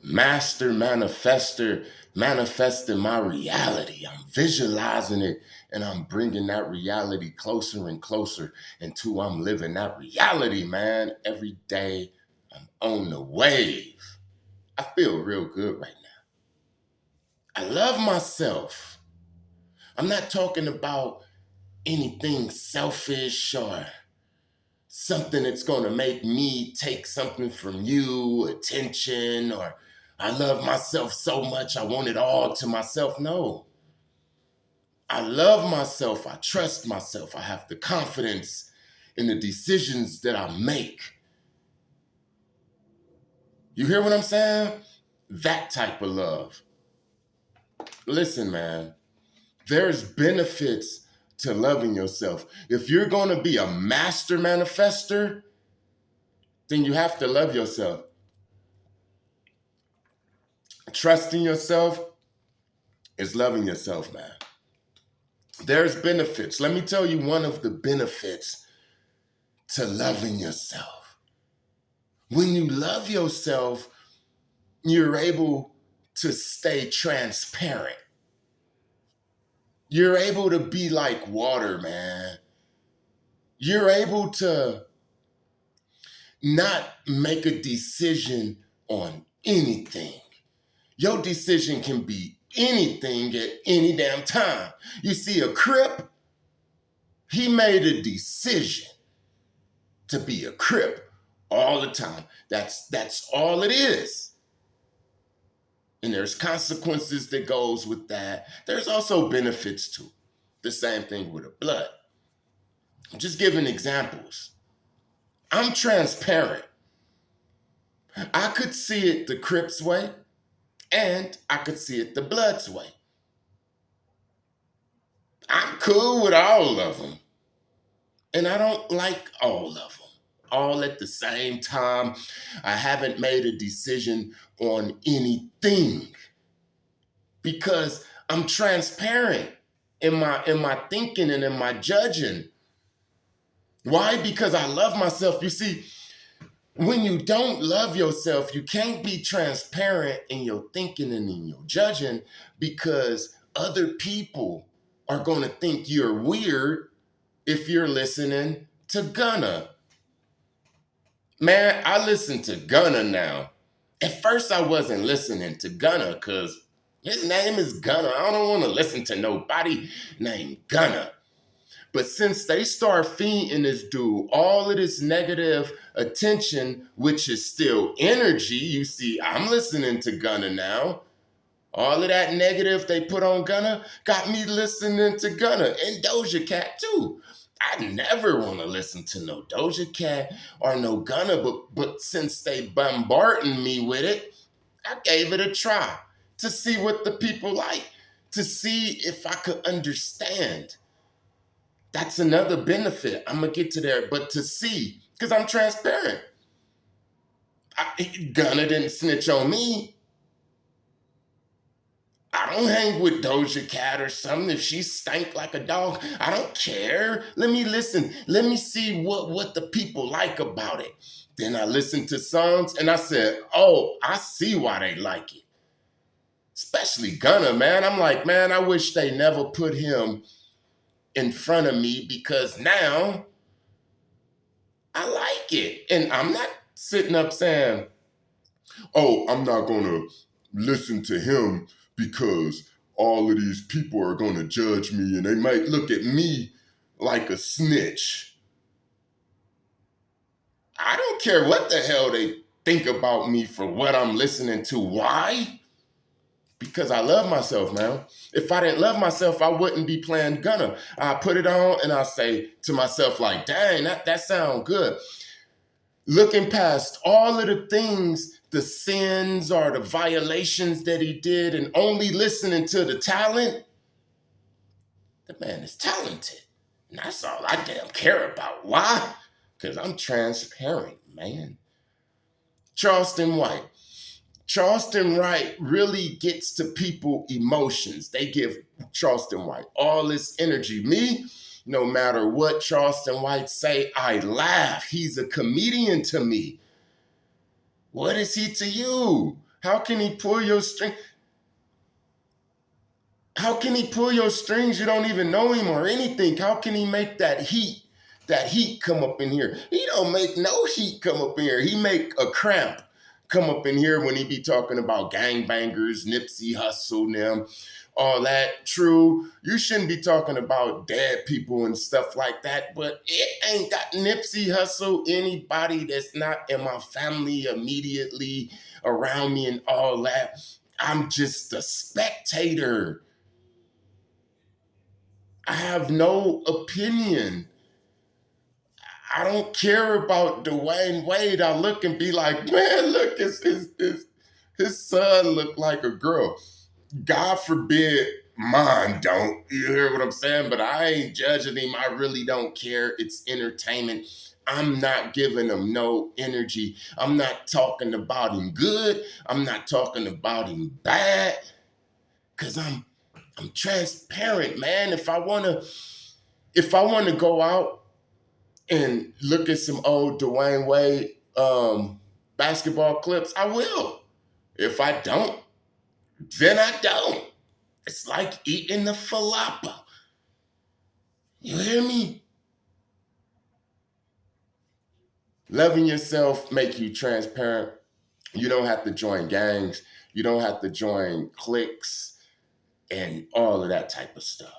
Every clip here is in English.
master manifester, manifesting my reality. I'm visualizing it and I'm bringing that reality closer and closer until I'm living that reality, man. Every day I'm on the wave. I feel real good right now. I love myself. I'm not talking about anything selfish or something that's going to make me take something from you, attention, or I love myself so much I want it all to myself. No. I love myself. I trust myself. I have the confidence in the decisions that I make. You hear what I'm saying? That type of love. Listen, man, there's benefits to loving yourself. If you're going to be a master manifester, then you have to love yourself. Trusting yourself is loving yourself, man. There's benefits. Let me tell you one of the benefits to loving yourself. When you love yourself, you're able to stay transparent. You're able to be like water, man. You're able to not make a decision on anything. Your decision can be anything at any damn time. You see, a Crip, he made a decision to be a Crip all the time. That's all it is. And there's consequences that goes with that. There's also benefits too. The same thing with a blood. I'm just giving examples. I'm transparent. I could see it the Crips way, and I could see it the Bloods way. I'm cool with all of them. And I don't like all of them. All at the same time. I haven't made a decision on anything because I'm transparent in my thinking and in my judging. Why? Because I love myself. You see, when you don't love yourself, you can't be transparent in your thinking and in your judging because other people are going to think you're weird if you're listening to Gunna. Man, I listen to Gunna now. At first, I wasn't listening to Gunna because his name is Gunna. I don't want to listen to nobody named Gunna. But since they start feeding this dude all of this negative attention, which is still energy, you see, I'm listening to Gunna now. All of that negative they put on Gunna got me listening to Gunna and Doja Cat too. I never want to listen to no Doja Cat or no Gunna, but since they bombarding me with it, I gave it a try to see what the people like, to see if I could understand. That's another benefit. I'm going to get to there, but to see, because I'm transparent. Gunna didn't snitch on me. I don't hang with Doja Cat or something. If she stank like a dog, I don't care. Let me listen. Let me see what the people like about it. Then I listened to songs and I said, oh, I see why they like it. Especially Gunna, man. I'm like, man, I wish they never put him in front of me because now I like it. And I'm not sitting up saying, oh, I'm not going to listen to him because all of these people are going to judge me and they might look at me like a snitch. I don't care what the hell they think about me for what I'm listening to. Why? Because I love myself, man. If I didn't love myself, I wouldn't be playing Gunna. I put it on and I say to myself like, dang, that sounds good. Looking past all of the things, the sins or the violations that he did and only listening to the talent, the man is talented. And that's all I damn care about. Why? Because I'm transparent, man. Charleston White. Charleston White really gets to people emotions. They give Charleston White all this energy. Me, no matter what Charleston White say, I laugh. He's a comedian to me. What is he to you? How can he pull your string? How can he pull your strings? You don't even know him or anything. How can he make that heat come up in here? He don't make no heat come up in here. He make a cramp come up in here when he be talking about gangbangers, Nipsey Hussle, them, all that. True, you shouldn't be talking about dead people and stuff like that, but it ain't got Nipsey Hussle, anybody that's not in my family immediately around me and all that. I'm just a spectator. I have no opinion. I don't care about Dwayne Wade. I look and be like, man, look, his son look like a girl. God forbid mine don't. You hear what I'm saying? But I ain't judging him. I really don't care. It's entertainment. I'm not giving him no energy. I'm not talking about him good. I'm not talking about him bad. Cause I'm transparent, man. If I wanna go out and look at some old Dwayne Wade basketball clips, I will. If I don't, then I don't. It's like eating the falafel. You hear me? Loving yourself make you transparent. You don't have to join gangs. You don't have to join cliques and all of that type of stuff.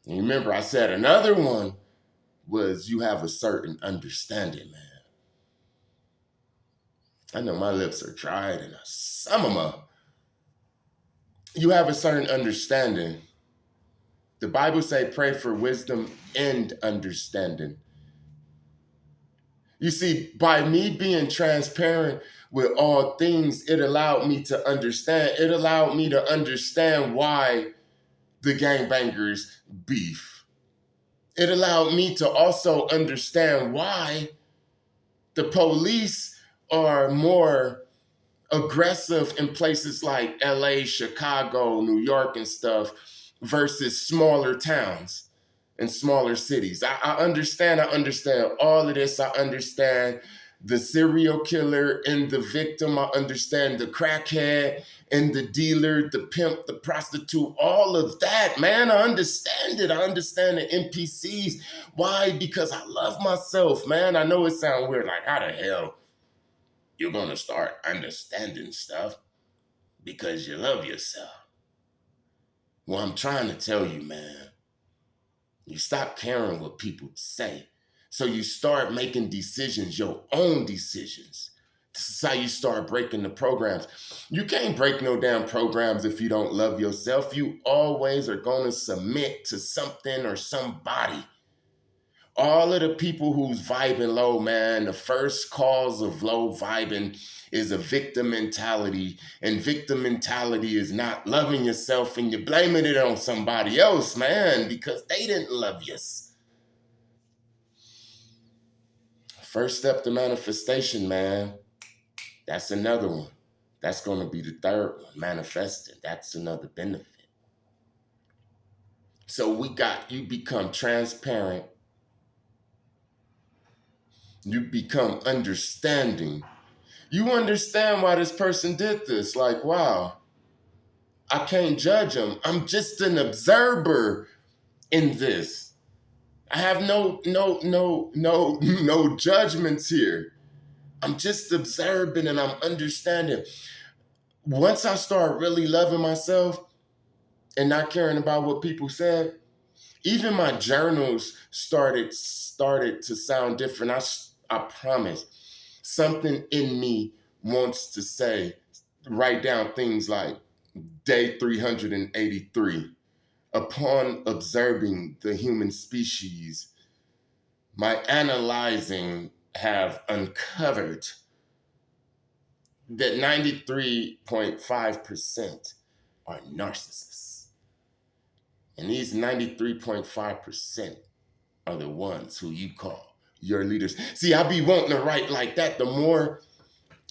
And remember, I said another one was you have a certain understanding, man. I know my lips are dried and some of them. You have a certain understanding. The Bible say pray for wisdom and understanding. You see, by me being transparent with all things, it allowed me to understand. It allowed me to understand why the gangbangers beef. It allowed me to also understand why the police are more aggressive in places like LA, Chicago, New York, and stuff versus smaller towns and smaller cities. I understand. I understand all of this. I understand the serial killer and the victim. I understand the crackhead and the dealer, the pimp, the prostitute, all of that, man. I understand it. I understand the NPCs. Why? Because I love myself, man. I know it sounds weird, like how the hell you're going to start understanding stuff because you love yourself. Well, I'm trying to tell you, man, you stop caring what people say. So you start making decisions, your own decisions. This is how you start breaking the programs. You can't break no damn programs if you don't love yourself. You always are going to submit to something or somebody. All of the people who's vibing low, man, the first cause of low vibing is a victim mentality. And victim mentality is not loving yourself, and you're blaming it on somebody else, man, because they didn't love you. First step to manifestation, man. That's another one. That's going to be the third one, manifesting. That's another benefit. So you become transparent. You become understanding. You understand why this person did this. Like, wow, I can't judge them. I'm just an observer in this. I have no judgments here. I'm just observing and I'm understanding. Once I start really loving myself and not caring about what people said, even my journals started to sound different. I promise. Something in me wants to say, write down things like day 383. Upon observing the human species, my analyzing have uncovered that 93.5% are narcissists. And these 93.5% are the ones who you call your leaders. See, I be wanting to write like that. The more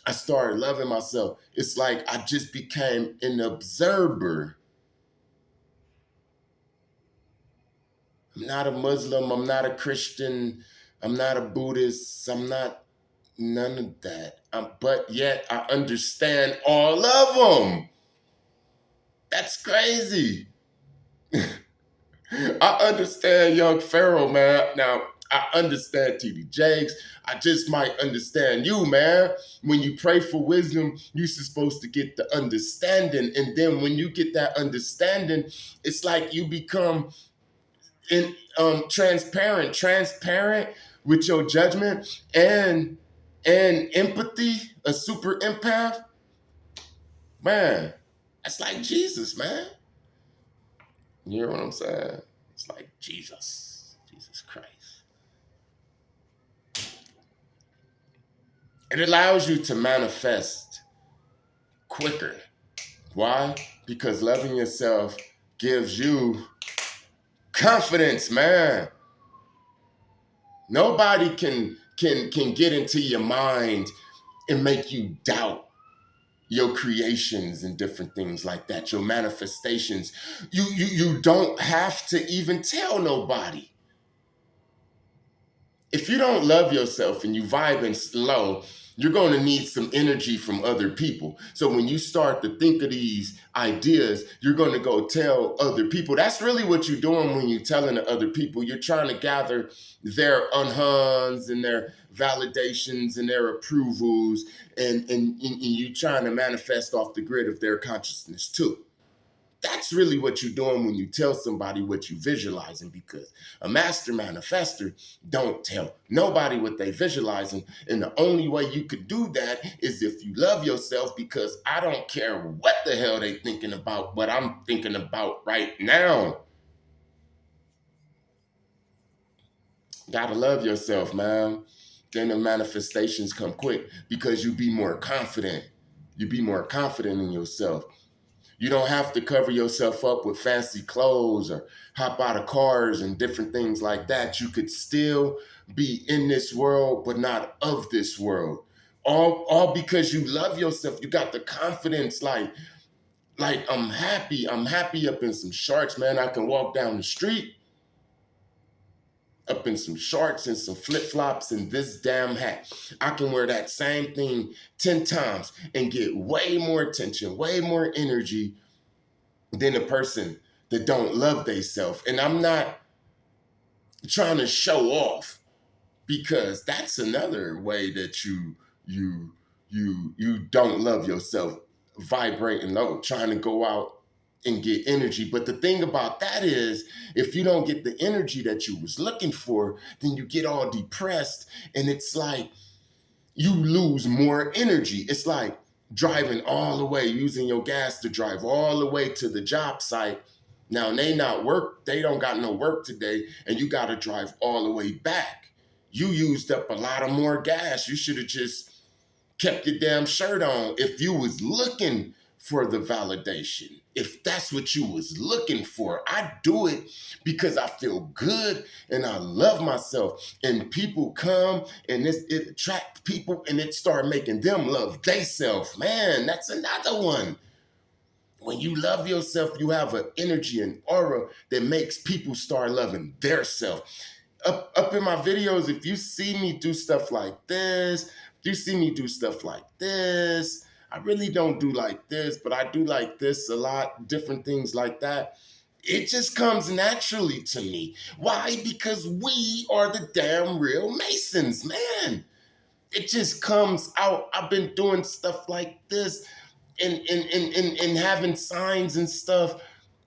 I started loving myself, it's like I just became an observer. I'm not a Muslim. I'm not a Christian. I'm not a Buddhist. I'm not none of that. But yet I understand all of them. That's crazy. I understand young Pharaoh, man. Now, I understand TD Jakes. I just might understand you, man. When you pray for wisdom, you're supposed to get the understanding. And then when you get that understanding, it's like you become transparent with your judgment and empathy, a super empath. Man, that's like Jesus, man. You know what I'm saying? It's like Jesus Christ. It allows you to manifest quicker. Why? Because loving yourself gives you confidence, man. Nobody can get into your mind and make you doubt your creations and different things like that, your manifestations. You don't have to even tell nobody. If you don't love yourself and you vibing slow, you're going to need some energy from other people. So when you start to think of these ideas, you're going to go tell other people. That's really what you're doing when you're telling to other people. You're trying to gather their unhuns and their validations and their approvals, and you're trying to manifest off the grid of their consciousness too. That's really what you're doing when you tell somebody what you're visualizing, because a master manifester don't tell nobody what they visualizing. And the only way you could do that is if you love yourself, because I don't care what the hell they thinking about, what I'm thinking about right now. Gotta love yourself, man. Then the manifestations come quick because you be more confident. You be more confident in yourself. You don't have to cover yourself up with fancy clothes or hop out of cars and different things like that. You could still be in this world, but not of this world. All because you love yourself. You got the confidence, like I'm happy. I'm happy up in some shorts, man. I can walk down the street up in some shorts and some flip-flops and this damn hat. I can wear that same thing 10 times and get way more attention, way more energy than a person that don't love themselves. And I'm not trying to show off, because that's another way that you don't love yourself, vibrating low, trying to go out and get energy. But the thing about that is, if you don't get the energy that you was looking for, then you get all depressed, and it's like you lose more energy. It's like driving all the way, using your gas to drive all the way to the job site. Now they don't got no work today, and you got to drive all the way back. You used up a lot of more gas. You should have just kept your damn shirt on if you was looking for the validation. If that's what you was looking for, I do it because I feel good and I love myself. And people come and it attract people, and it start making them love theyself. Man, that's another one. When you love yourself, you have an energy and aura that makes people start loving their self. Up in my videos, if you see me do stuff like this, I really don't do like this, but I do like this a lot, different things like that. It just comes naturally to me. Why? Because we are the damn real Masons, man. It just comes out. I've been doing stuff like this and having signs and stuff,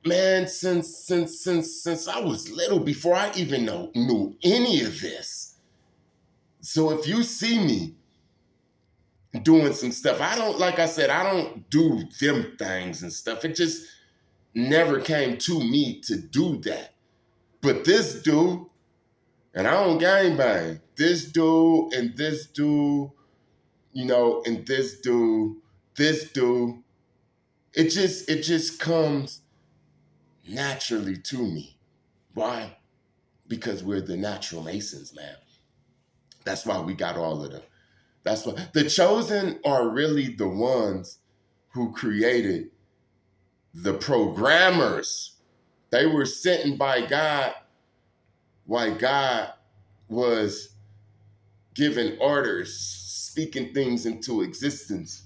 man, since I was little, before I even knew any of this. So if you see me doing some stuff, I don't do them things and stuff. It just never came to me to do that. But this dude, and I don't gangbang, this dude and this dude, and this dude, it just comes naturally to me. Why? Because we're the natural Masons, man. That's why we got all of them. That's why the chosen are really the ones who created the programmers. They were sent by God while God was giving orders, speaking things into existence.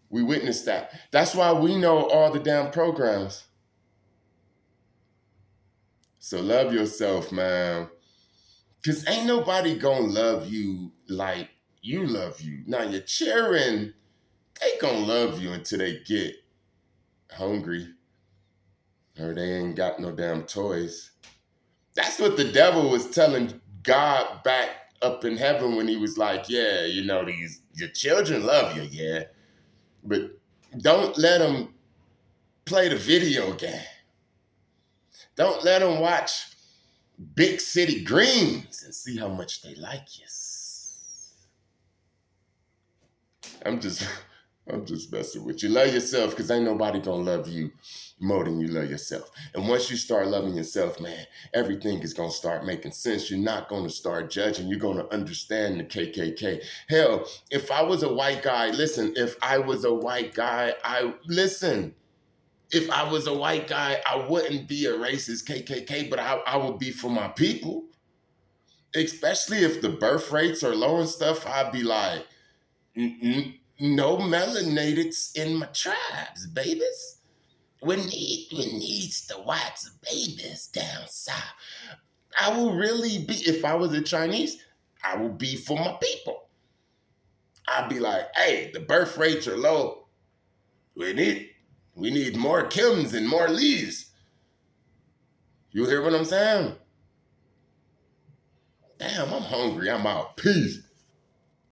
We witnessed that. That's why we know all the damn programs. So love yourself, man. Because ain't nobody gonna love you like you love you. Now, your children, they gonna love you until they get hungry or they ain't got no damn toys. That's what the devil was telling God back up in heaven when he was like, yeah, you know, your children love you, yeah. But don't let them play the video game. Don't let them watch Big City Greens and see how much they like you. I'm just messing with you. Love yourself, because ain't nobody gonna love you more than you love yourself. And once you start loving yourself, man, everything is gonna start making sense. You're not gonna start judging. You're gonna understand the KKK. Hell, if I was a white guy, listen, if I was a white guy, if I was a white guy, I wouldn't be a racist KKK, but I would be for my people. Especially if the birth rates are low and stuff, I'd be like, no melanateds in my tribes, babies. We needs the whites of babies down south. I will really be, if I was a Chinese, I will be for my people. I'd be like, hey, the birth rates are low. We need more Kims and more Lees. You hear what I'm saying? Damn, I'm hungry. I'm out. Peace.